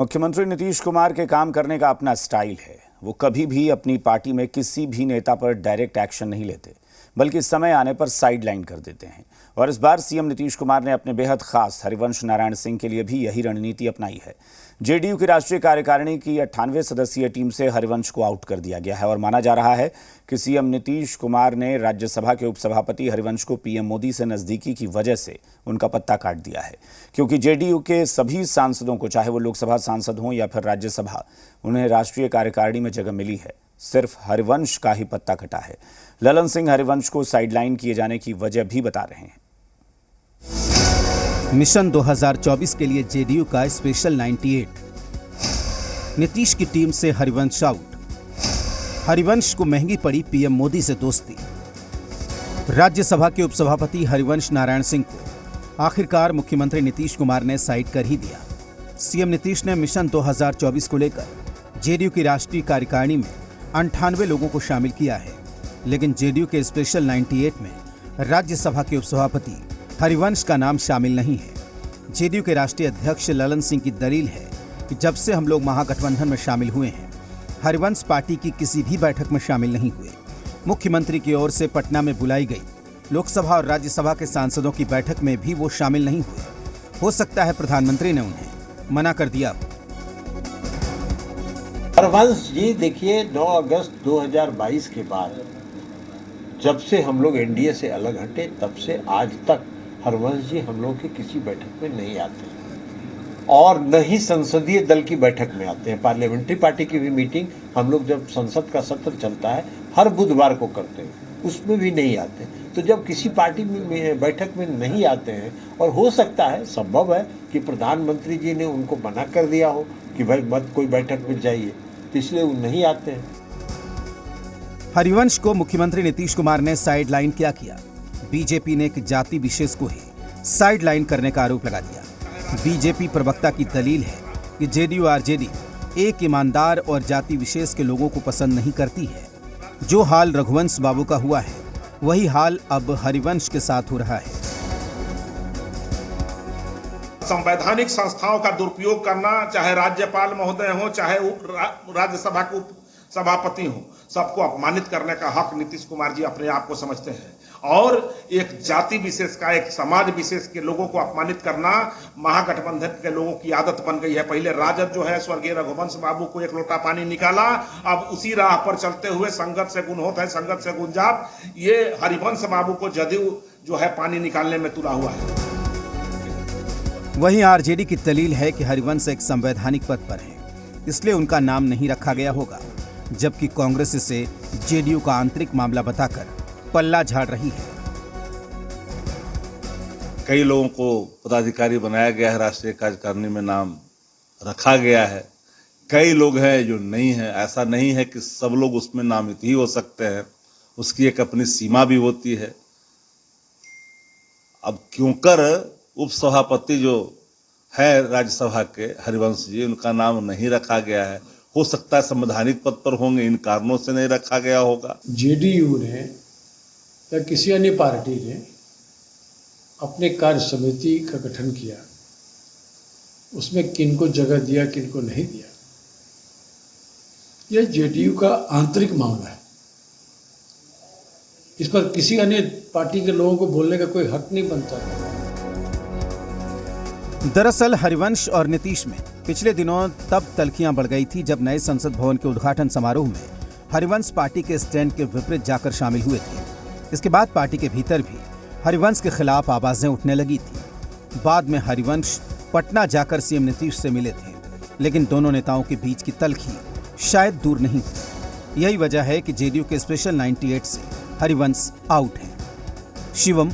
मुख्यमंत्री नीतीश कुमार के काम करने का अपना स्टाइल है। वो कभी भी अपनी पार्टी में किसी भी नेता पर डायरेक्ट एक्शन नहीं लेते, बल्कि समय आने पर साइड लाइन कर देते हैं। और इस बार सीएम नीतीश कुमार ने अपने बेहद खास हरिवंश नारायण सिंह के लिए भी यही रणनीति अपनाई है। जेडीयू की राष्ट्रीय कार्यकारिणी की 98 सदस्यीय टीम से हरिवंश को आउट कर दिया गया है और माना जा रहा है कि सीएम नीतीश कुमार ने राज्यसभा के उपसभापति हरिवंश को पीएम मोदी से नजदीकी की वजह से उनका पत्ता काट दिया है, क्योंकि जेडीयू के सभी सांसदों को, चाहे वो लोकसभा सांसद हों या फिर राज्यसभा, उन्हें राष्ट्रीय कार्यकारिणी में जगह मिली है। सिर्फ हरिवंश का ही पत्ता कटा है। ललन सिंह हरिवंश को साइडलाइन किए जाने की वजह भी बता रहे हैं। मिशन 2024 के लिए जेडीयू का स्पेशल 98। नीतीश की टीम से हरिवंश आउट। हरिवंश को महंगी पड़ी पीएम मोदी से दोस्ती। राज्यसभा के उपसभापति हरिवंश नारायण सिंह को आखिरकार मुख्यमंत्री नीतीश कुमार ने साइड कर ही दिया। सीएम नीतीश ने मिशन 2024 को लेकर जेडीयू की राष्ट्रीय कार्यकारिणी में 98 लोगों को शामिल किया है, लेकिन जेडीयू के स्पेशल 98 में राज्यसभा के उपसभापति हरिवंश का नाम शामिल नहीं है। जेडीयू के राष्ट्रीय अध्यक्ष ललन सिंह की दलील है कि जब से हम लोग महागठबंधन में शामिल हुए हैं, हरिवंश पार्टी की किसी भी बैठक में शामिल नहीं हुए। मुख्यमंत्री की ओर से पटना में बुलाई गई लोकसभा और राज्यसभा के सांसदों की बैठक में भी वो शामिल नहीं हुए। हो सकता है प्रधानमंत्री ने उन्हें मना कर दिया हो। हरिवंश जी देखिए, 9 अगस्त 2022 के बाद जब से हम लोग एनडीए से अलग हटे, तब से आज तक हरिवंश जी हम लोग की किसी बैठक में नहीं आते और न ही संसदीय दल की बैठक में आते हैं। पार्लियामेंट्री पार्टी की भी मीटिंग हम लोग जब संसद का सत्र चलता है हर बुधवार को करते हैं, उसमें भी नहीं आते। तो जब किसी पार्टी में बैठक में नहीं आते हैं, और हो सकता है, संभव है कि प्रधानमंत्री जी ने उनको मना कर दिया हो कि भाई मत कोई बैठक में जाइए, तो इसलिए वो नहीं आते हैं। हरिवंश को मुख्यमंत्री नीतीश कुमार ने साइडलाइन क्या किया? बीजेपी ने एक जाति विशेष को ही साइडलाइन करने का आरोप लगा दिया। बीजेपी प्रवक्ता की दलील है कि जेडीयू आरजेडी एक ईमानदार और जाति विशेष के लोगों को पसंद नहीं करती है। जो हाल रघुवंश बाबू का हुआ है, वही हाल अब हरिवंश के साथ हो रहा है। संवैधानिक संस्थाओं का दुरुपयोग करना, चाहे राज्यपाल महोदय हो, चाहे राज्यसभा के सभापति हो, सबको अपमानित करने का हक नीतीश कुमार जी अपने आप को समझते हैं। और एक जाति विशेष का, एक समाज विशेष के लोगों को अपमानित करना महागठबंधन के लोगों की आदत बन गई है। पहले राजद जो है स्वर्गीय रघुवंश बाबू को एक लोटा पानी निकाला, अब उसी राह पर चलते हुए संगत से गुण होता है, संगत से गुण जाप, ये हरिवंश बाबू को जदयू जो है पानी निकालने में तुला हुआ है। वहीं आरजेडी की दलील है कि हरिवंश एक संवैधानिक पद पर है, इसलिए उनका नाम नहीं रखा गया होगा, जबकि कांग्रेस इसे जेडीयू का आंतरिक मामला बताकर पल्ला झाड़ रही है। कई लोगों को पदाधिकारी बनाया गया है, राष्ट्रीय कार्यकारिणी में नाम रखा गया है। कई लोग हैं जो नहीं है। ऐसा नहीं है कि सब लोग उसमें नामित ही हो सकते हैं, उसकी एक अपनी सीमा भी होती है। अब क्योंकर उपसभापति जो है राज्यसभा के हरिवंश जी, उनका नाम नहीं रखा गया है, हो सकता है संवैधानिक पद पर होंगे, इन कारणों से नहीं रखा गया होगा। जेडीयू ने या किसी अन्य पार्टी ने अपने कार्य समिति का गठन किया, उसमें किनको जगह दिया, किनको नहीं दिया, यह जेडीयू का आंतरिक मामला है। इस पर किसी अन्य पार्टी के लोगों को बोलने का कोई हक नहीं बनता। दरअसल हरिवंश और नीतीश में पिछले दिनों तब तल्खियां बढ़ गई थी जब नए संसद भवन के उद्घाटन समारोह में हरिवंश पार्टी के स्टैंड के विपरीत जाकर शामिल हुए थे। इसके बाद पार्टी के भीतर भी हरिवंश के खिलाफ आवाजें उठने लगी थी। बाद में हरिवंश पटना जाकर सीएम नीतीश से मिले थे, लेकिन दोनों नेताओं के बीच की तल्खी शायद दूर नहीं हुई। यही वजह है कि जेडीयू के स्पेशल 98 से हरिवंश आउट हैं। शिवम,